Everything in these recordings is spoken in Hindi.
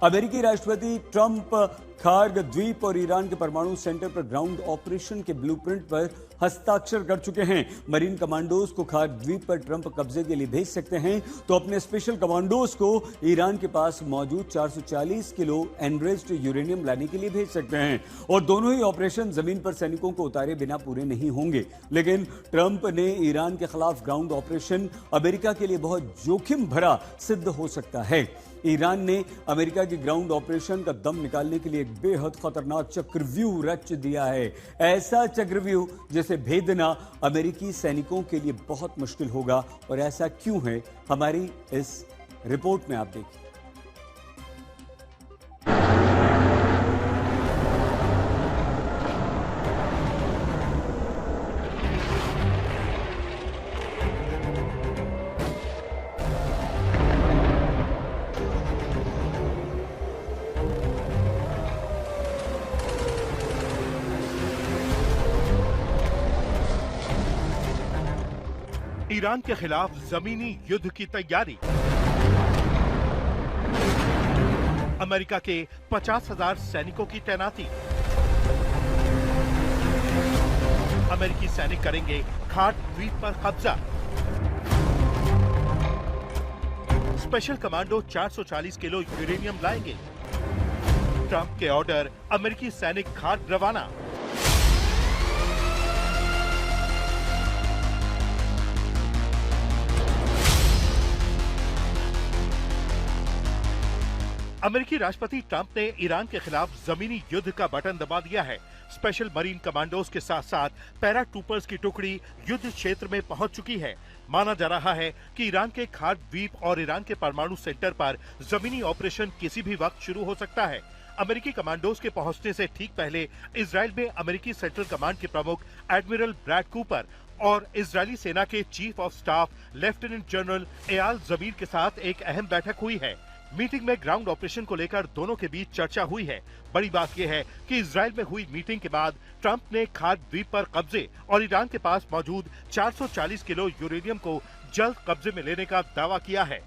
अमेरिकी राष्ट्रपति ट्रंप खार्ग द्वीप और ईरान के परमाणु सेंटर पर ग्राउंड ऑपरेशन के ब्लूप्रिंट पर हस्ताक्षर कर चुके हैं। मरीन कमांडोज को खार्ग द्वीप पर ट्रंप कब्जे के लिए भेज सकते हैं तो अपने स्पेशल कमांडोज को ईरान के पास मौजूद 440 किलो एनरिच्ड यूरेनियम लाने के लिए भेज सकते हैं। और दोनों ही ऑपरेशन जमीन पर सैनिकों को उतारे बिना पूरे नहीं होंगे। लेकिन ट्रंप ने ईरान के खिलाफ ग्राउंड ऑपरेशन अमेरिका के लिए बहुत जोखिम भरा सिद्ध हो सकता है। ईरान ने अमेरिका की ग्राउंड ऑपरेशन का दम निकालने के लिए एक बेहद खतरनाक चक्रव्यूह रच दिया है। ऐसा चक्रव्यूह जिसे भेदना अमेरिकी सैनिकों के लिए बहुत मुश्किल होगा। और ऐसा क्यों है, हमारी इस रिपोर्ट में आप देखिए। ईरान के खिलाफ जमीनी युद्ध की तैयारी। अमेरिका के 50,000 सैनिकों की तैनाती। अमेरिकी सैनिक करेंगे खार्ग द्वीप पर कब्जा। स्पेशल कमांडो 440 किलो यूरेनियम लाएंगे। ट्रंप के ऑर्डर, अमेरिकी सैनिक खार्ग रवाना। अमेरिकी राष्ट्रपति ट्रंप ने ईरान के खिलाफ जमीनी युद्ध का बटन दबा दिया है। स्पेशल मरीन कमांडोज के साथ साथ पैरा ट्रूपर्स की टुकड़ी युद्ध क्षेत्र में पहुंच चुकी है। माना जा रहा है कि ईरान के खार्ग द्वीप और ईरान के परमाणु सेंटर पर जमीनी ऑपरेशन किसी भी वक्त शुरू हो सकता है। अमेरिकी कमांडोज के पहुंचने से ठीक पहले इजराइल में अमेरिकी सेंट्रल कमांड के प्रमुख एडमिरल ब्रैड कूपर और इजरायली सेना के chief of staff lieutenant general Eyal Zamir के साथ एक अहम बैठक हुई है। मीटिंग में ग्राउंड ऑपरेशन को लेकर दोनों के बीच चर्चा हुई है। बड़ी बात यह है कि इजराइल में हुई मीटिंग के बाद ट्रंप ने खार्ग द्वीप पर कब्जे और ईरान के पास मौजूद 440 किलो यूरेनियम को जल्द कब्जे में लेने का दावा किया है।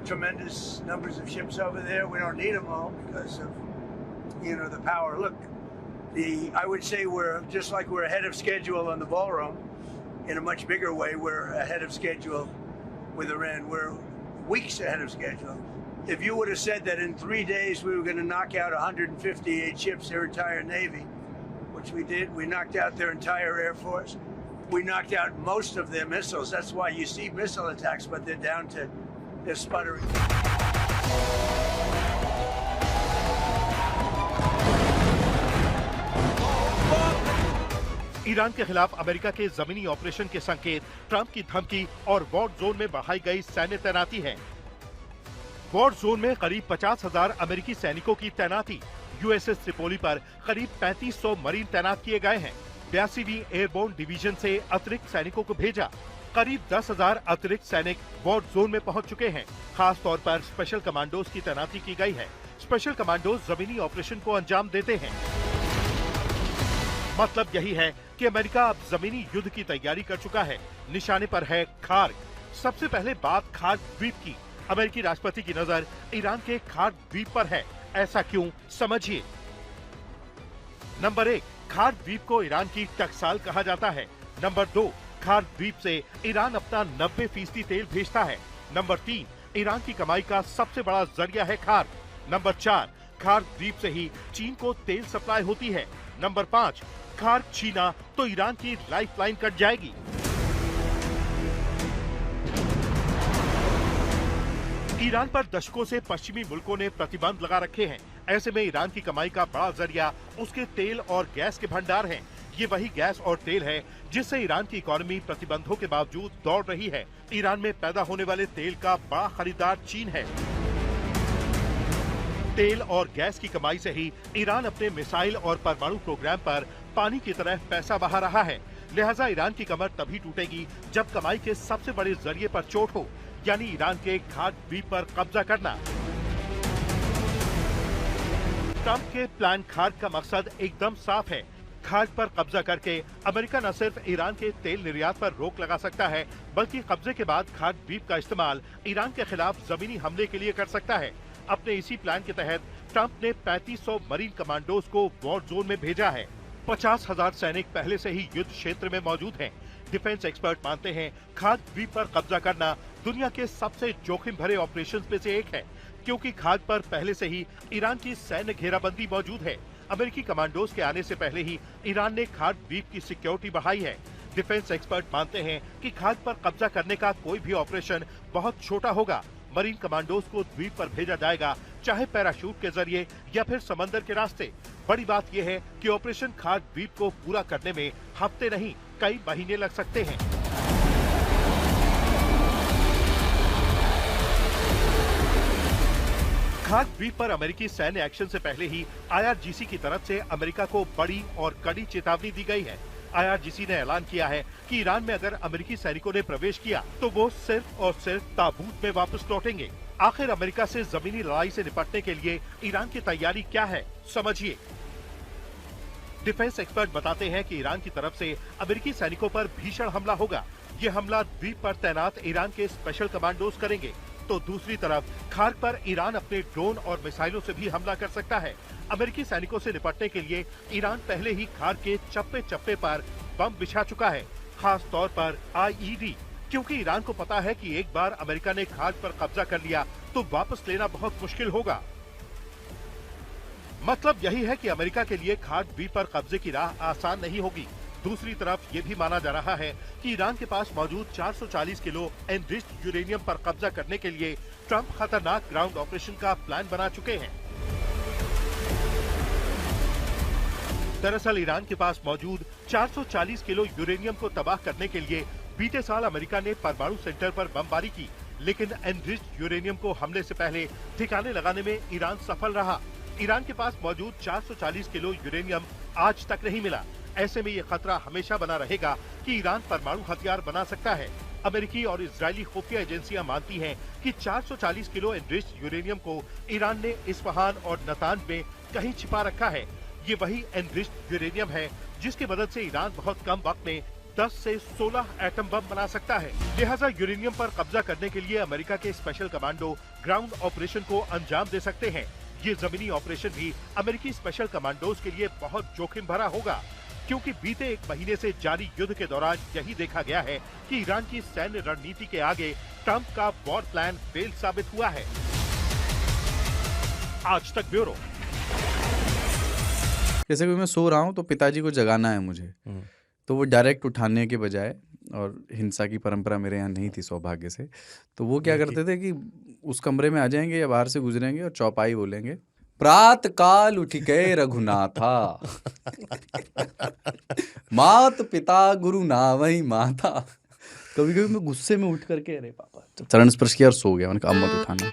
Tremendous numbers of ships over there. We don't need them all because of, the power. Look, I would say we're just like we're ahead of schedule on the ballroom. In a much bigger way, we're ahead of schedule with Iran. We're weeks ahead of schedule. If you would have said that in 3 days we were going to knock out 158 ships, their entire Navy, which we did, we knocked out their entire Air Force. We knocked out most of their missiles. That's why you see missile attacks, but they're down to they're sputtering. Iran के खिलाफ अमेरिका के जमीनी ऑपरेशन के संकेत, ट्रंप की धमकी और वॉर जोन में बढ़ाई गई सैन्य तैनाती है। वॉर जोन में करीब 50,000 अमेरिकी सैनिकों की तैनाती। यूएसएस त्रिपोली पर करीब 3500 मरीन तैनात किए गए हैं। 82वीं एयरबोर्न डिवीजन से अतिरिक्त सैनिकों को भेजा। करीब 10,000 अतिरिक्त सैनिक वॉर जोन में पहुंच चुके हैं। खास तौर पर स्पेशल कमांडोज की तैनाती की गई है। स्पेशल कमांडोज जमीनी ऑपरेशन को अंजाम देते हैं। मतलब यही है कि अमेरिका अब जमीनी युद्ध की तैयारी कर चुका है। निशाने पर है खार्ग। सबसे पहले बात खार्ग द्वीप की। अमेरिकी राष्ट्रपति की नजर ईरान के खार्ग द्वीप पर है। ऐसा क्यों, समझिए। नंबर 1, खार्ग द्वीप को ईरान की टकसाल कहा जाता है। नंबर 2, खार्ग द्वीप से ईरान अपना 90% तेल भेजता है। नंबर 3, ईरान की कमाई का सबसे बड़ा जरिया है खार्ग। नंबर 4, खार्ग द्वीप से ही चीन को तेल सप्लाई होती है। नंबर 5, खार्ग छीना तो ईरान की लाइफलाइन कट जाएगी। ईरान पर दशकों से पश्चिमी मुल्कों ने प्रतिबंध लगा रखे हैं। ऐसे में ईरान की कमाई का बड़ा जरिया उसके तेल और गैस के भंडार हैं। ये वही गैस और तेल है जिससे ईरान की इकोनॉमी प्रतिबंधों के बावजूद दौड़ रही है। ईरान में पैदा होने वाले तेल का बड़ा खरीदार चीन है। तेल और गैस की कमाई से ही ईरान अपने मिसाइल और परमाणु प्रोग्राम पर पानी की तरह पैसा बहा रहा है। लिहाजा ईरान की कमर तभी टूटेगी जब कमाई के सबसे बड़े जरिए पर चोट हो, यानी ईरान के खार्ग द्वीप पर कब्जा करना। ट्रंप के प्लान खार्ग का मकसद एकदम साफ है। खाग पर कब्जा करके अमेरिका न सिर्फ ईरान के तेल निर्यात पर रोक लगा सकता है, बल्कि कब्जे के बाद खाग द्वीप का इस्तेमाल ईरान के खिलाफ जमीनी हमले के लिए कर सकता है। अपने इसी प्लान के तहत ट्रंप ने 3500 मरीन कमांडोज को वॉर जोन में भेजा है। 50,000 सैनिक पहले से ही युद्ध क्षेत्र में मौजूद हैं। डिफेंस एक्सपर्ट मानते हैं खाग द्वीप पर कब्जा करना दुनिया के सबसे जोखिम भरे ऑपरेशंस में से एक है, क्योंकि खाग पर पहले से ही ईरान की सैन्य घेराबंदी मौजूद है। अमेरिकी कमांडोज के आने से पहले ही ईरान ने खाग द्वीप की सिक्योरिटी बढ़ाई है। डिफेंस एक्सपर्ट मानते हैं कि खाग पर कब्जा करने का कोई भी ऑपरेशन बहुत छोटा होगा। मरीन कमांडोज को द्वीप पर भेजा जाएगा, चाहे पैराशूट के जरिए या फिर समंदर के रास्ते। बड़ी बात यह है कि ऑपरेशन खाग द्वीप को पूरा करने में हफ्ते नहीं कई महीने लग सकते हैं। खाग द्वीप पर अमेरिकी सैन्य एक्शन से पहले ही IRGC की तरफ से अमेरिका को बड़ी और कड़ी चेतावनी दी गई है। IRGC ने ऐलान किया है कि ईरान में अगर अमेरिकी सैनिकों ने प्रवेश किया तो वो सिर्फ और सिर्फ ताबूत में वापस लौटेंगे। आखिर अमेरिका से जमीनी लड़ाई से निपटने के लिए ईरान की तैयारी क्या है, समझिए। डिफेंस एक्सपर्ट बताते हैं कि ईरान की तरफ से अमेरिकी सैनिकों पर भीषण हमला होगा। ये हमला द्वीप पर तैनात ईरान के स्पेशल कमांडोज करेंगे, तो दूसरी तरफ खाग पर ईरान अपने ड्रोन और मिसाइलों से भी हमला कर सकता है। अमेरिकी सैनिकों से निपटने के लिए ईरान पहले ही खाग के चप्पे चप्पे पर बम बिछा चुका है, खास तौर पर IED, क्योंकि ईरान को पता है कि एक बार अमेरिका ने खाग पर कब्जा कर लिया तो वापस लेना बहुत मुश्किल होगा। मतलब यही है कि अमेरिका के लिए खाग द्वीप पर कब्जे की राह आसान नहीं होगी। दूसरी तरफ ये भी माना जा रहा है कि ईरान के पास मौजूद 440 किलो एनरिच्ड यूरेनियम पर कब्जा करने के लिए ट्रंप खतरनाक ग्राउंड ऑपरेशन का प्लान बना चुके हैं। दरअसल ईरान के पास मौजूद 440 किलो यूरेनियम को तबाह करने के लिए बीते साल अमेरिका ने परमाणु सेंटर पर बमबारी की, लेकिन एनरिच्ड यूरेनियम को हमले से पहले ठिकाने लगाने में ईरान सफल रहा। ईरान के पास मौजूद 440 किलो यूरेनियम आज तक नहीं मिला। ऐसे में ये खतरा हमेशा बना रहेगा कि ईरान परमाणु हथियार बना सकता है। अमेरिकी और इजरायली खुफिया एजेंसियां मानती हैं कि 440 किलो एनरिच्ड यूरेनियम को ईरान ने इस्फहान और नतांज में कहीं छिपा रखा है। ये वही एनरिच्ड यूरेनियम है जिसकी मदद से ईरान बहुत कम वक्त में 10 से 16 एटम बम बना सकता है। लिहाजा यूरेनियम पर कब्जा करने के लिए अमेरिका के स्पेशल कमांडो ग्राउंड ऑपरेशन को अंजाम दे सकते हैं। ये जमीनी ऑपरेशन भी अमेरिकी स्पेशल कमांडोज के लिए बहुत जोखिम भरा होगा, क्योंकि बीते एक महीने से जारी युद्ध के दौरान यही देखा गया है कि ईरान की सैन्य रणनीति के आगे ट्रंप का वॉर प्लान फेल साबित हुआ है। आज तक ब्यूरो। जैसे कि मैं सो रहा हूँ तो पिताजी को जगाना है मुझे, तो वो डायरेक्ट उठाने के बजाय, और हिंसा की परंपरा मेरे यहाँ नहीं थी सौभाग्य से, तो वो क्या करते थे कि उस कमरे में आ जाएंगे या बाहर से गुजरेंगे और चौपाई बोलेंगे, प्रात काल उठ के रघुनाथा मात पिता गुरु नावही माता। कभी कभी मैं गुस्से में उठ करके अरे पापा चरण स्पर्श किया और सो गया। मैंने कहा अब मत उठाना।